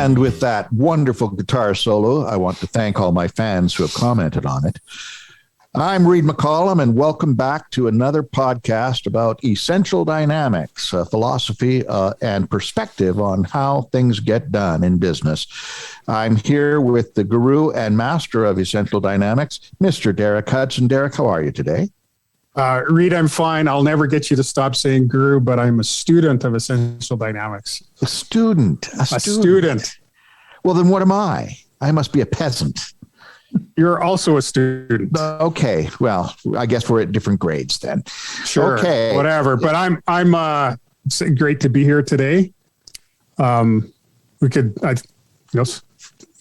And with that wonderful guitar solo, I want to thank all my fans who have commented on it. I'm Reed McCollum, and welcome back to another podcast about essential dynamics, philosophy, and perspective on how things get done in business. I'm here with the guru and master of essential dynamics, Mr. Derek Hudson. Derek, how are you today? Reed, I'm fine. I'll never get you to stop saying guru, but I'm a student of essential dynamics. A student. Well, then what am I? I must be a peasant. You're also a student. Okay. Well, I guess we're at different grades then. Sure. Okay. Whatever. But I'm it's great to be here today.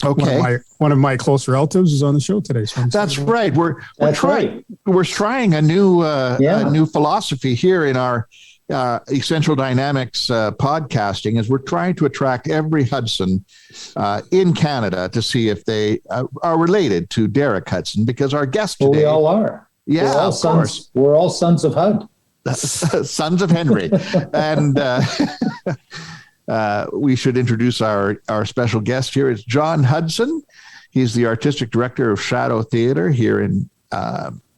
Okay. One of my close relatives is on the show today. So that's right. We're trying a new philosophy here in our Essential Dynamics podcasting, as we're trying to attract every Hudson in Canada to see if they are related to Derek Hudson, because our guest today. Well, we all are. Yeah, of course. We're all sons of Hud. Sons of Henry. And we should introduce our special guest here. It's John Hudson. He's the artistic director of Shadow Theatre here in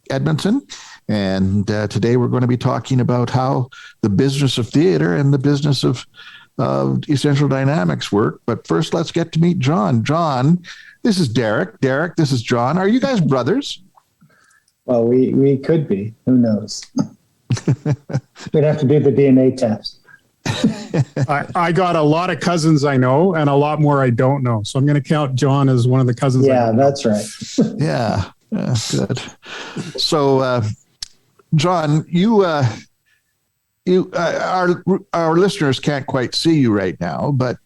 Edmonton. And today we're going to be talking about how the business of theater and the business of essential dynamics work. But first, let's get to meet John. John, this is Derek. Derek, this is John. Are you guys brothers? Well, we could be. Who knows? We'd have to do the DNA test. I got a lot of cousins I know and a lot more I don't know. So I'm going to count John as one of the cousins. Yeah, that's right. Yeah, good. So, John, our listeners can't quite see you right now, but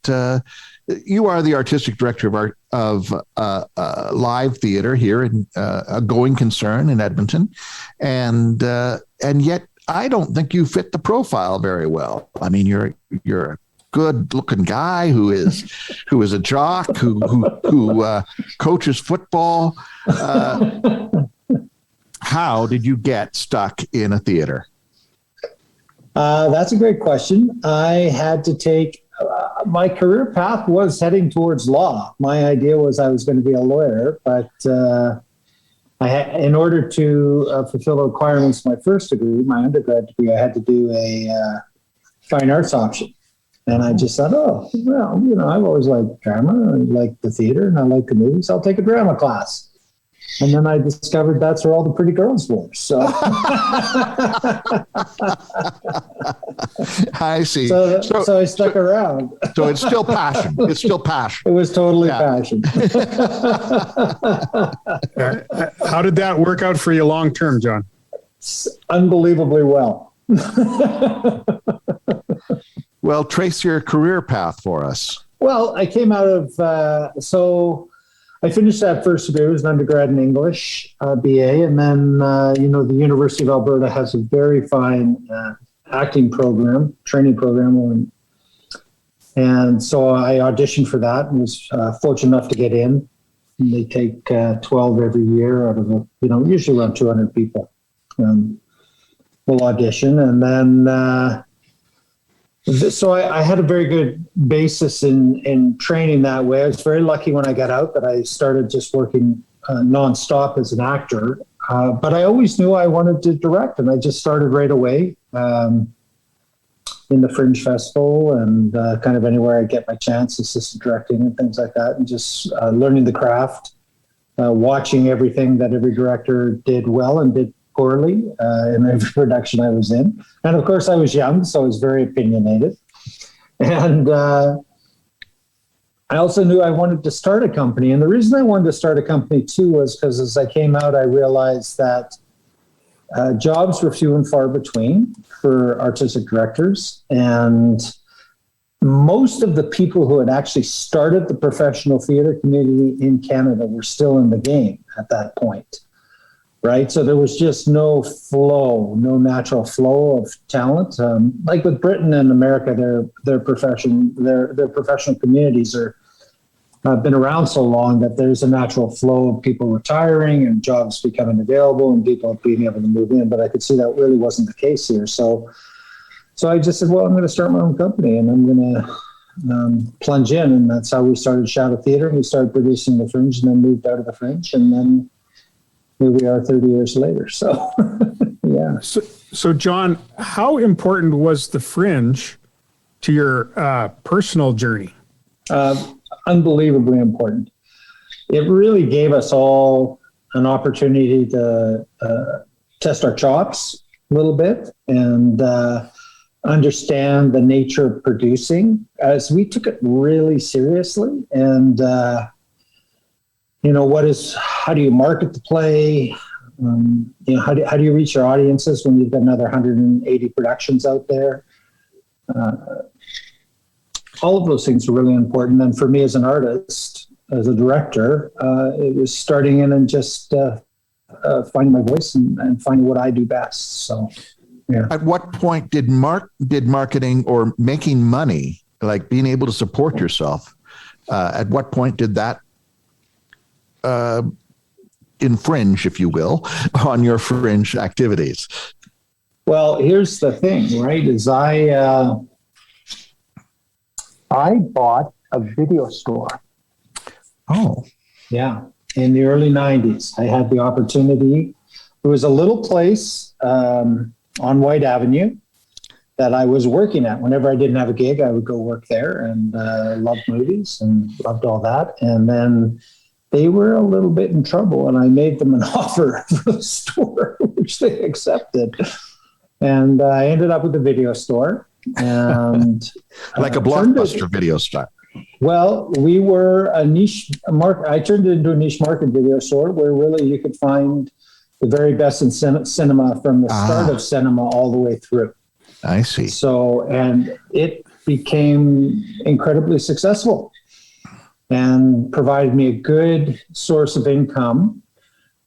you are the artistic director of live theater here in a going concern in Edmonton, and yet I don't think you fit the profile very well. I mean, you're a good-looking guy who is a jock who coaches football. How did you get stuck in a theater? That's a great question. I had to take my career path was heading towards law. My idea was I was going to be a lawyer, but in order to fulfill the requirements of my first degree, my undergrad degree, I had to do a fine arts option. And I just thought, I've always liked drama, I like the theater, and I like the movies. I'll take a drama class. And then I discovered that's where all the pretty girls were. So I see. So I stuck around. So it's still passion. It's still passion. It was totally passion. How did that work out for you long term, John? Unbelievably well. Well, trace your career path for us. Well, I came out of I finished that first degree. It was an undergrad in English, BA, and then the University of Alberta has a very fine acting program, training program, and so I auditioned for that and was fortunate enough to get in. And they take 12 every year out of usually around 200 people will audition, and then. So I had a very good basis in training that way. I was very lucky when I got out that I started just working nonstop as an actor. But I always knew I wanted to direct, and I just started right away in the Fringe Festival and kind of anywhere I get my chance, assistant directing and things like that, and just learning the craft, watching everything that every director did well and did poorly in every production I was in. And of course I was young, so I was very opinionated. And I also knew I wanted to start a company. And the reason I wanted to start a company too was because as I came out, I realized that jobs were few and far between for artistic directors. And most of the people who had actually started the professional theater community in Canada were still in the game at that point. Right. So there was just no natural flow of talent. Like with Britain and America, their professional communities are been around so long that there's a natural flow of people retiring and jobs becoming available and people being able to move in. But I could see that really wasn't the case here. So I just said, well, I'm going to start my own company and I'm going plunge in, and that's how we started Shadow Theatre. We started producing the Fringe, and then moved out of the Fringe, and then here we are 30 years later. So, yeah. So, John, how important was the Fringe to your personal journey? Unbelievably important. It really gave us all an opportunity to test our chops a little bit and understand the nature of producing, as we took it really seriously. And how do you market the play? How do you reach your audiences when you've got another 180 productions out there? All of those things are really important. And for me as an artist, as a director, it was starting in and just finding my voice and finding what I do best. So, yeah. At what point did marketing or making money, like being able to support yourself, at what point did that infringe, if you will, on your Fringe activities? Well, here's the thing, right? Is I bought a video store. Oh, yeah. In the early 90s, I had the opportunity. It was a little place on White Avenue that I was working at. Whenever I didn't have a gig, I would go work there, and loved movies and loved all that. And then they were a little bit in trouble, and I made them an offer for the store, which they accepted. And I ended up with a video store. And like a Blockbuster video store. Well, we were a niche market. I turned it into a niche market video store where really you could find the very best in cinema from the start of cinema all the way through. I see. So, and it became incredibly successful and provided me a good source of income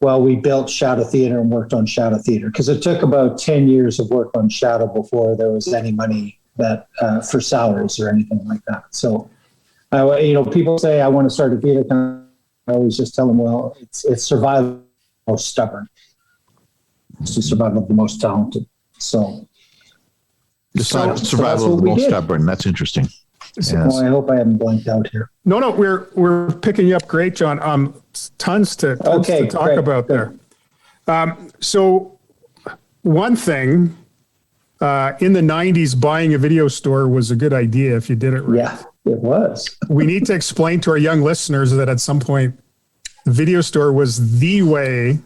while we built Shadow Theatre and worked on Shadow Theatre, because it took about 10 years of work on Shadow before there was any money that for salaries or anything like that. So, people say, I want to start a theatre company. I always just tell them, well, it's survival of the most stubborn. It's the survival of the most talented. So, survival of the most stubborn. That's interesting. So, yes. I hope I haven't blanked out here. No, we're picking you up great, John. Tons to talk about there. So one thing, in the 90s, buying a video store was a good idea if you did it right. Yeah, it was. We need to explain to our young listeners that at some point, the video store was the way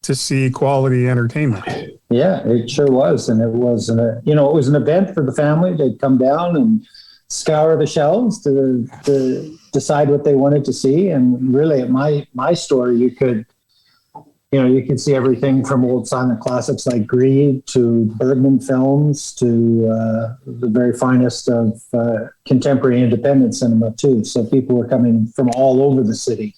to see quality entertainment. Yeah, it sure was. And it was it was an event for the family. They'd come down and scour the shelves to decide what they wanted to see. And really at my store, you could see everything from old silent classics like Greed to Bergman films to the very finest of contemporary independent cinema too. So people were coming from all over the city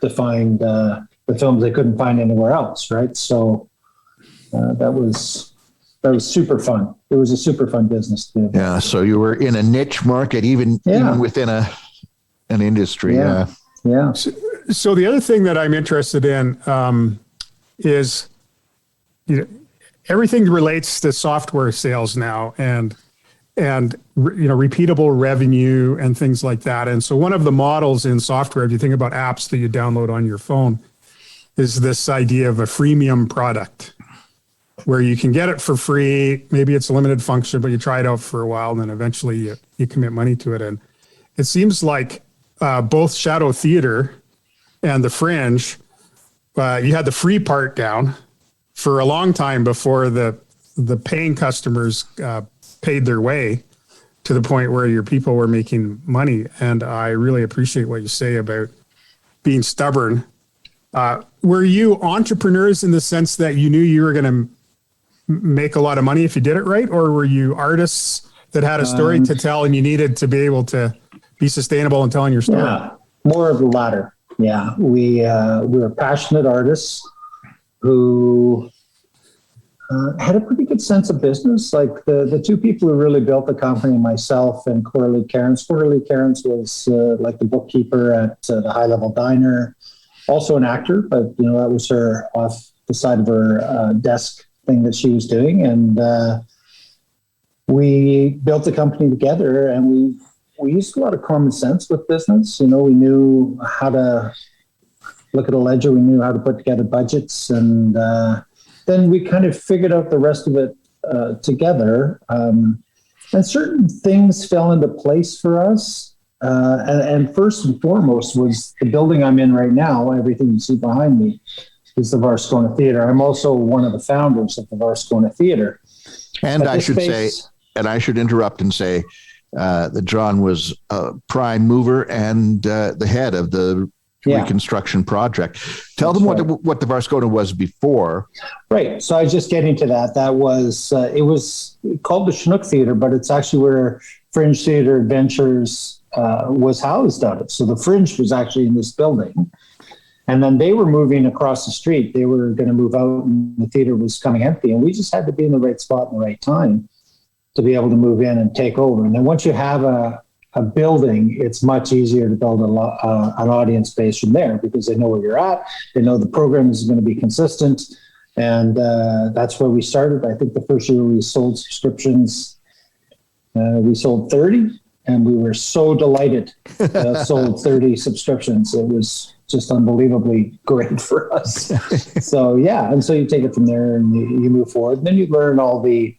to find the films they couldn't find anywhere else, right? So that was super fun. It was a super fun business to do. Yeah. So you were in a niche market, even within an industry. Yeah. So the other thing that I'm interested in is, everything relates to software sales now and repeatable revenue and things like that. And so one of the models in software, if you think about apps that you download on your phone, is this idea of a freemium product, where you can get it for free. Maybe it's a limited function, but you try it out for a while, and then eventually you commit money to it. And it seems like both Shadow Theatre and the Fringe, you had the free part down for a long time before the paying customers paid their way to the point where your people were making money. And I really appreciate what you say about being stubborn. Were you entrepreneurs in the sense that you knew you were going to make a lot of money if you did it right? Or were you artists that had a story to tell and you needed to be able to be sustainable in telling your story? Yeah, more of the latter. Yeah, we were passionate artists who had a pretty good sense of business. Like the two people who really built the company, myself and Coralie Cairns. Coralie Cairns was like the bookkeeper at the High Level Diner, also an actor, but that was her off the side of her desk thing that she was doing. And we built the company together, and we we used a lot of common sense with business. You know, we knew how to look at a ledger. We knew how to put together budgets, and then we kind of figured out the rest of it together. And certain things fell into place for us. And first and foremost was the building I'm in right now. Everything you see behind me is the Varscona Theatre. I'm also one of the founders of the Varscona Theatre. And I should say, and I should interrupt and say that John was a prime mover and the head of the reconstruction project. Tell them what the Varscona was before. Right. So I was just getting to that. That was, it was called the Chinook Theatre, but it's actually where Fringe Theatre Adventures was housed out of. So the Fringe was actually in this building. And then they were moving across the street. They were going to move out and the theater was coming empty. And we just had to be in the right spot in the right time to be able to move in and take over. And then once you have a building, it's much easier to build an audience base from there because they know where you're at. They know the program is going to be consistent. And that's where we started. I think the first year we sold subscriptions, we sold 30, and we were so delighted sold 30 subscriptions. It was just unbelievably great for us. So, yeah. And so you take it from there and you move forward. And then you learn all the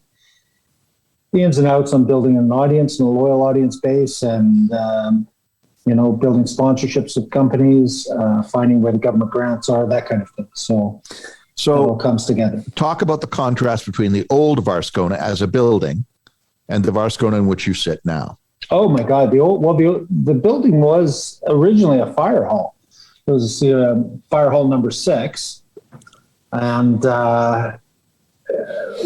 ins and outs on building an audience and a loyal audience base and, building sponsorships with companies, finding where the government grants are, that kind of thing. So it all comes together. Talk about the contrast between the old Varscona as a building and the Varscona in which you sit now. Oh my God. The building was originally a fire hall. It was fire hall number 6. And,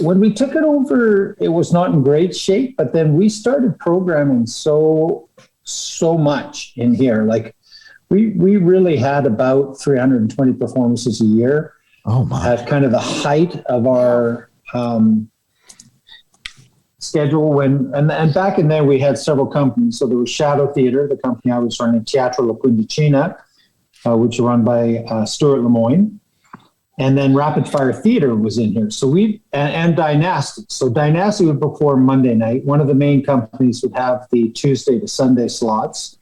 when we took it over, it was not in great shape, but then we started programming so much in here. Like we really had about 320 performances a year. Oh my! At kind of the height of our schedule. And back in there, we had several companies. So there was Shadow Theatre, the company I was running, Teatro La Quindicina, which is run by Stuart Lemoyne. And then Rapid Fire Theatre was in here. So and Dynasty. So Dynasty would perform Monday night. One of the main companies would have the Tuesday to Sunday slots,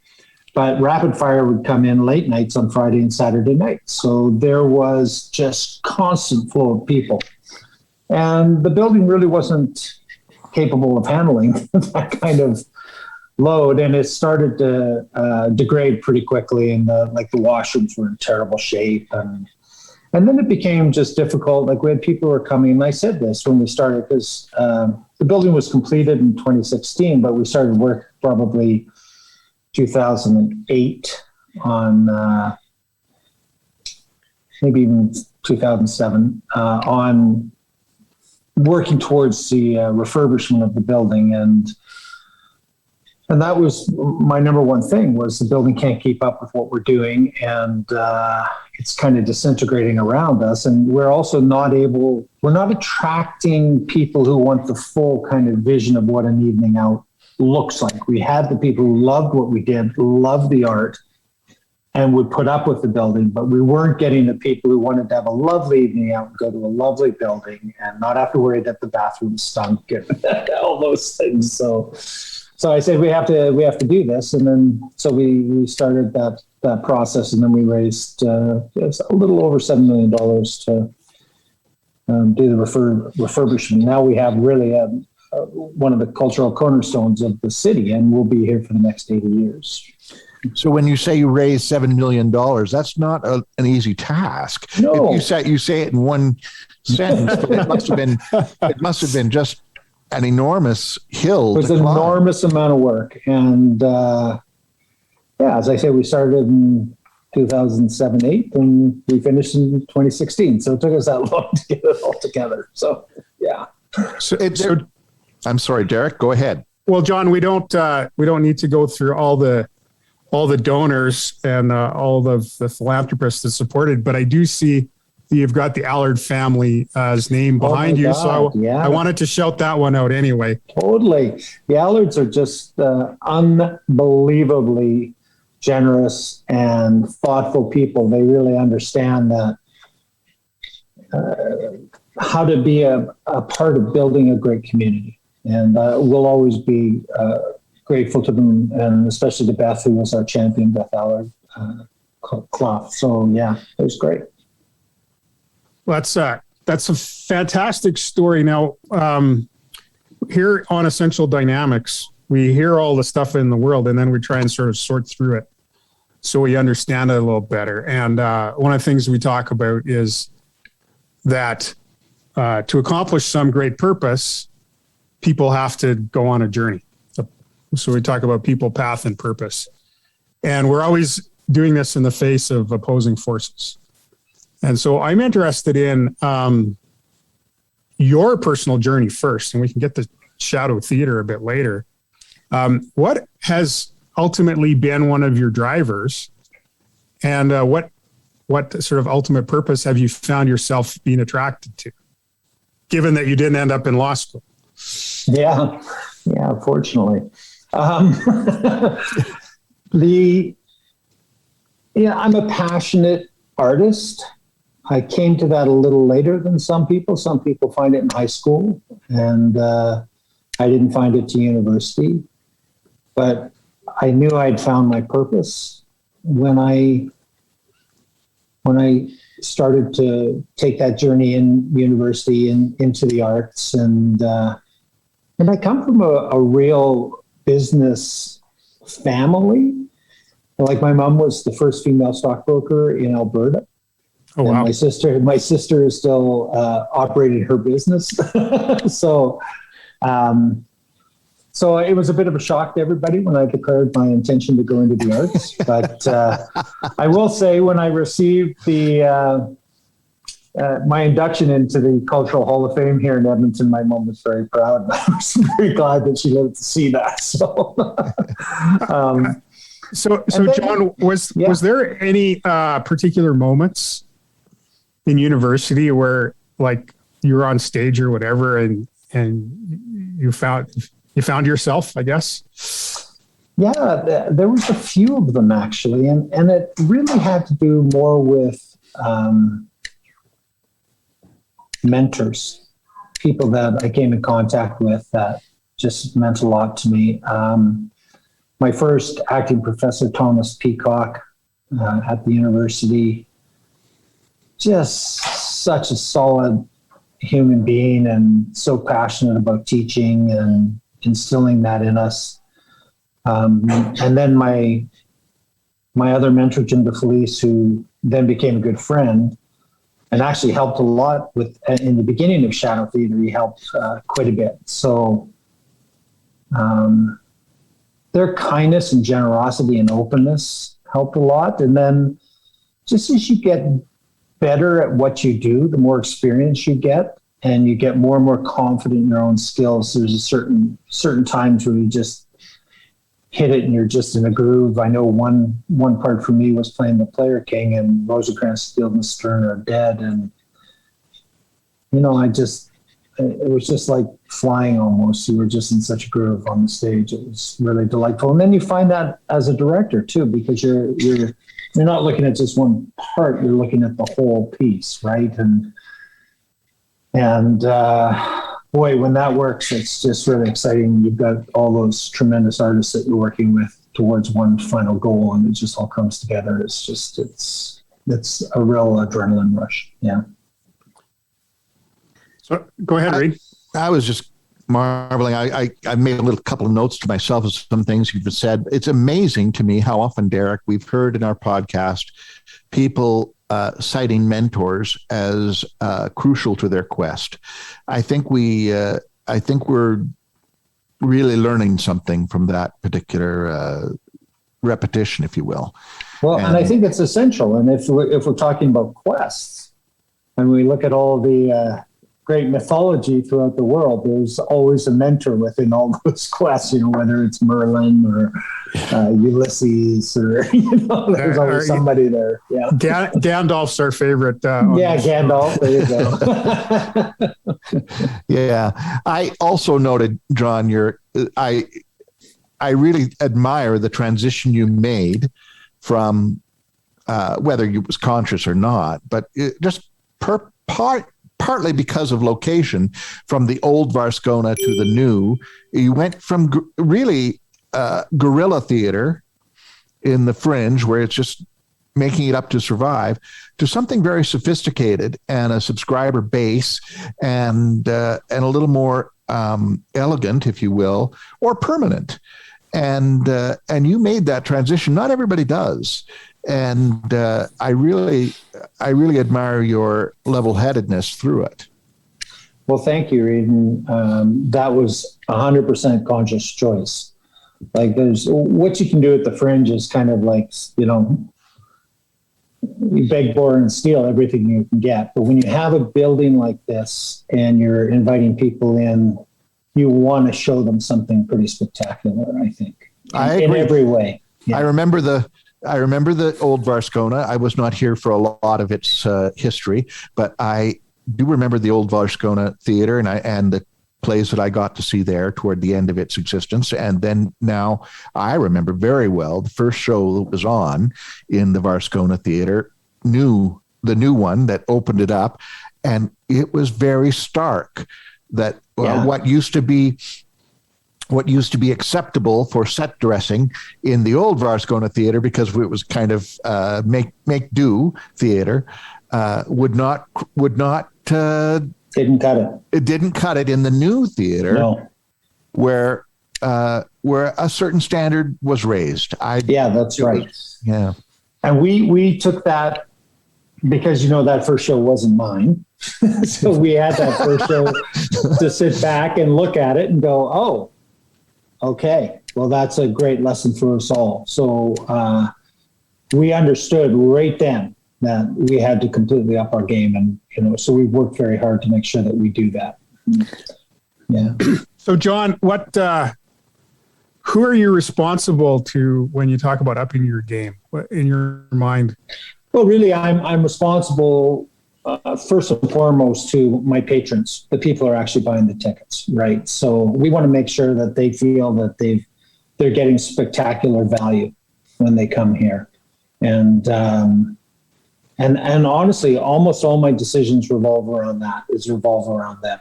but Rapid Fire would come in late nights on Friday and Saturday night. So there was just constant flow of people. And the building really wasn't capable of handling that kind of load. And it started to degrade pretty quickly. And the washrooms were in terrible shape. And then it became just difficult. Like we had people who were coming, and I said this when we started, because the building was completed in 2016, but we started work probably 2008 on maybe even 2007 on working towards the refurbishment of the building. And that was my number one thing was the building can't keep up with what we're doing. And it's kind of disintegrating around us. And we're also we're not attracting people who want the full kind of vision of what an evening out looks like. We had the people who loved what we did, loved the art, and would put up with the building, but we weren't getting the people who wanted to have a lovely evening out and go to a lovely building and not have to worry that the bathroom stunk and all those things. So I said, we have to do this. And then, so we started that process, and then we raised a little over $7 million to do the refurbishment. Now we have really one of the cultural cornerstones of the city, and we'll be here for the next 80 years. So when you say you raised $7 million, that's not an easy task. No. If you say it in one sentence, but it must have been just an enormous hill. It was an enormous amount of work. And as I say, we started in 2007-8 and we finished in 2016. So it took us that long to get it all together. So, yeah. I'm sorry, Derek, go ahead. Well, John, we don't need to go through all the donors and all the philanthropists that supported, but I do see you've got the Allard family's name behind you. So I wanted to shout that one out anyway. Totally. The Allards are just unbelievably generous and thoughtful people. They really understand that how to be a part of building a great community. And we'll always be grateful to them, and especially to Beth, who was our champion, Beth Allard Clough. So yeah, it was great. Well, that's a fantastic story. Now, here on Essential Dynamics, we hear all the stuff in the world, and then we try and sort of sort through it so we understand it a little better. And one of the things we talk about is that to accomplish some great purpose, people have to go on a journey. So we talk about people, path, and purpose. And we're always doing this in the face of opposing forces. And so I'm interested in your personal journey first, and we can get to shadow theater a bit later. What has ultimately been one of your drivers, and what sort of ultimate purpose have you found yourself being attracted to, given that you didn't end up in law school? Yeah, fortunately. I'm a passionate artist. I came to that a little later than some people. Some people find it in high school, and I didn't find it to university. But I knew I'd found my purpose when I started to take that journey in university and into the arts. And I come from a real business family. Like, my mom was the first female stockbroker in Alberta. Oh, wow. And my sister still operated her business. So it was a bit of a shock to everybody when I declared my intention to go into the arts. But I will say, when I received my induction into the Cultural Hall of Fame here in Edmonton, my mom was very proud. I was very glad that she lived to see that. So, John, was there any particular moments in university where, like, you were on stage or whatever, and you found yourself, I guess? Yeah, there was a few of them, actually, and it really had to do more with mentors, people that I came in contact with that just meant a lot to me. My first acting professor, Thomas Peacock, at the university, just such a solid human being and so passionate about teaching and instilling that in us. And then my other mentor, Jim DeFelice, who then became a good friend and actually helped a lot with, in the beginning of Shadow Theater, he helped quite a bit. So their kindness and generosity and openness helped a lot. And then just as you get better at what you do, the more experience you get, and you get more and more confident in your own skills. There's a certain times where you just hit it and you're just in a groove. I know one part for me was playing the Player King, and Rosencrantz, Field and Stern are dead, and it was just like flying almost. You were just in such a groove on the stage. It was really delightful. And then you find that as a director too, because you're not looking at just one part, you're looking at the whole piece, right? And boy, when that works, it's just really exciting. You've got all those tremendous artists that you're working with towards one final goal, and it just all comes together. It's a real adrenaline rush. Yeah. So go ahead, Reid. I was just marveling. I made a couple of notes to myself of some things you've said. It's amazing to me how often, Derek, we've heard in our podcast people citing mentors as crucial to their quest. I think we're really learning something from that particular repetition, if you will. Well, and I think it's essential. And if we're talking about quests, and we look at all the great mythology throughout the world, there's always a mentor within all those quests, whether it's Merlin or Ulysses, or there's always somebody there. Yeah. Gandalf's our favorite. Gandalf. There you go. Yeah. I also noted, John, I really admire the transition you made from whether you was conscious or not, but just partly because of location, from the old Varscona to the new. You went from really guerrilla theater in the fringe where it's just making it up to survive, to something very sophisticated and a subscriber base and a little more elegant, if you will, or permanent. And you made that transition. Not everybody does. And I really admire your level-headedness through it. Well, thank you, Reed. And that was 100% conscious choice. Like, there's what you can do at the fringe is kind of like, you beg, borrow, and steal everything you can get. But when you have a building like this and you're inviting people in, you want to show them something pretty spectacular, I think, in every way. Yeah. I remember the old Varscona. I was not here for a lot of its history, but I do remember the old Varscona Theater and the plays that I got to see there toward the end of its existence. And then now I remember very well the first show that was on in the Varscona Theater, the new one that opened it up. And it was very stark that what used to be acceptable for set dressing in the old Varscona Theater, because it was kind of make do theater, didn't cut it. It didn't cut it in the new theater, where a certain standard was raised. That's right. Yeah, and we took that because that first show wasn't mine, so we had that first show to sit back and look at it and go, oh, okay, well, that's a great lesson for us all. So we understood right then that we had to completely up our game, and so we worked very hard to make sure that we do that. Yeah. So, John, who are you responsible to when you talk about upping your game? What in your mind? Well, really, I'm responsible first and foremost to my patrons, the people who are actually buying the tickets, right? So we want to make sure that they feel that they're getting spectacular value when they come here, and honestly, almost all my decisions revolve around them.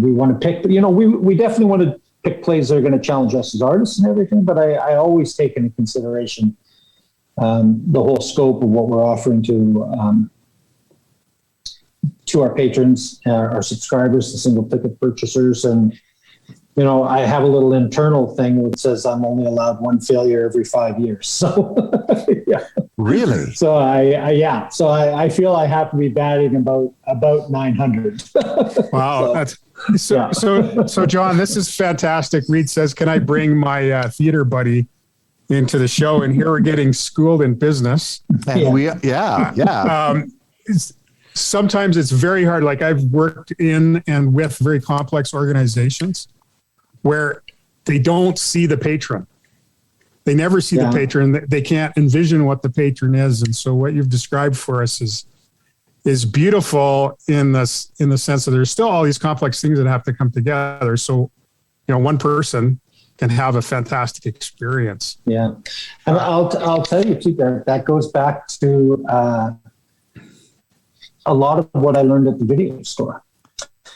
We want to pick, we definitely want to pick plays that are going to challenge us as artists and everything, but I always take into consideration the whole scope of what we're offering to our patrons, our subscribers, the single ticket purchasers. And, I have a little internal thing that says I'm only allowed one failure every 5 years. So, yeah. Really? So I feel I have to be batting about 900. Wow. So John, this is fantastic. Reed says, can I bring my theater buddy into the show? And here we're getting schooled in business. And sometimes it's very hard. Like, I've worked in and with very complex organizations where they don't see the patron. They never see the patron. They can't envision what the patron is. And so what you've described for us is beautiful in the sense that there's still all these complex things that have to come together. So, one person can have a fantastic experience. Yeah. And I'll tell you too, that goes back to a lot of what I learned at the video store.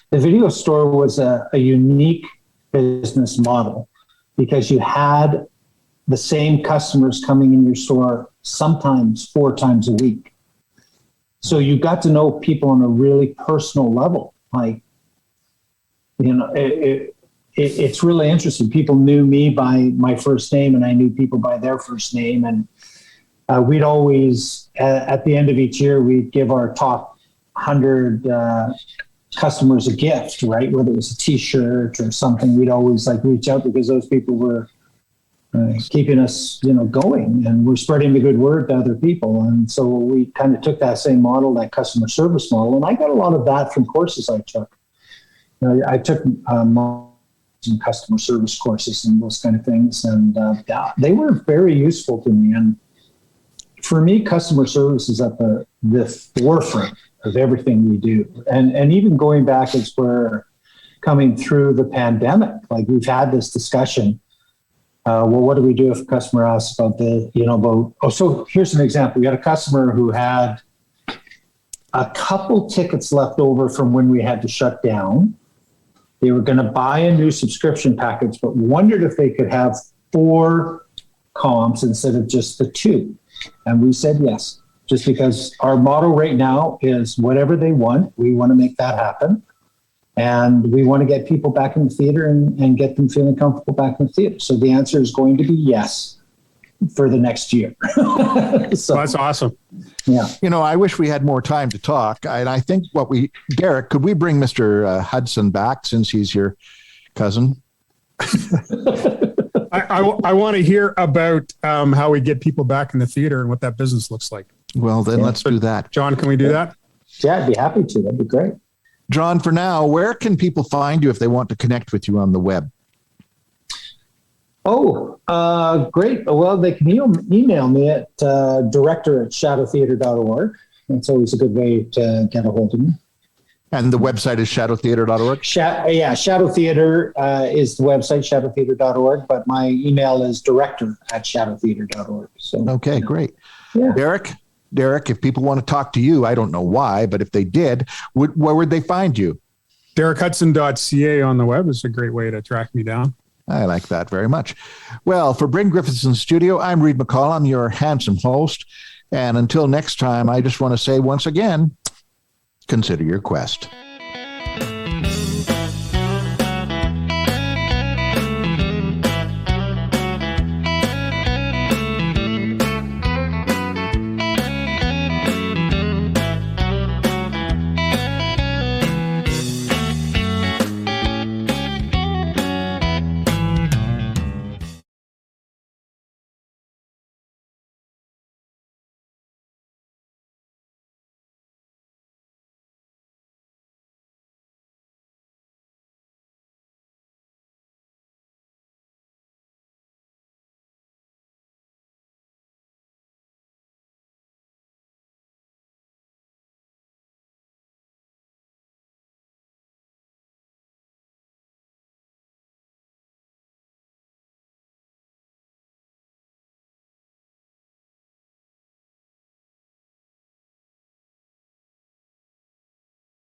The video store was a unique business model because you had the same customers coming in your store sometimes 4 times a week. So you got to know people on a really personal level. Like, it's really interesting. People knew me by my first name and I knew people by their first name. And we'd always, at the end of each year, we'd give our top 100 customers a gift, right? Whether it was a t-shirt or something, we'd always reach out because those people were keeping us, going, and we're spreading the good word to other people. And so we kind of took that same model, that customer service model. And I got a lot of that from courses I took. I took some customer service courses and those kind of things. And they were very useful to me. And for me, customer service is at the forefront of everything we do. And even going back as we're coming through the pandemic, we've had this discussion. What do we do if a customer asks about so here's an example. We had a customer who had a couple tickets left over from when we had to shut down. They were going to buy a new subscription package, but wondered if they could have 4 comps instead of just the 2? And we said yes, just because our motto right now is whatever they want, we want to make that happen. And we want to get people back in the theater and get them feeling comfortable back in the theater. So the answer is going to be yes for the next year. So that's awesome. Yeah. I wish we had more time to talk. And I think Derek, could we bring Mr. Hudson back since he's your cousin? I want to hear about how we get people back in the theater and what that business looks like. Well, then let's do that. John, can we do that? Yeah, I'd be happy to. That'd be great. John, for now, where can people find you if they want to connect with you on the web? Oh, great. Well, they can email me at director@shadowtheater.org. That's always a good way to get a hold of me. And the website is shadowtheater.org? Shadow Theater is the website, shadowtheater.org, but my email is director@shadowtheater.org. So, okay, great. Yeah. Derek, if people want to talk to you, I don't know why, but if they did, where would they find you? DerekHudson.ca on the web is a great way to track me down. I like that very much. Well, for Bryn Griffithson Studio, I'm Reed McCall. I'm your handsome host. And until next time, I just want to say once again, consider your quest.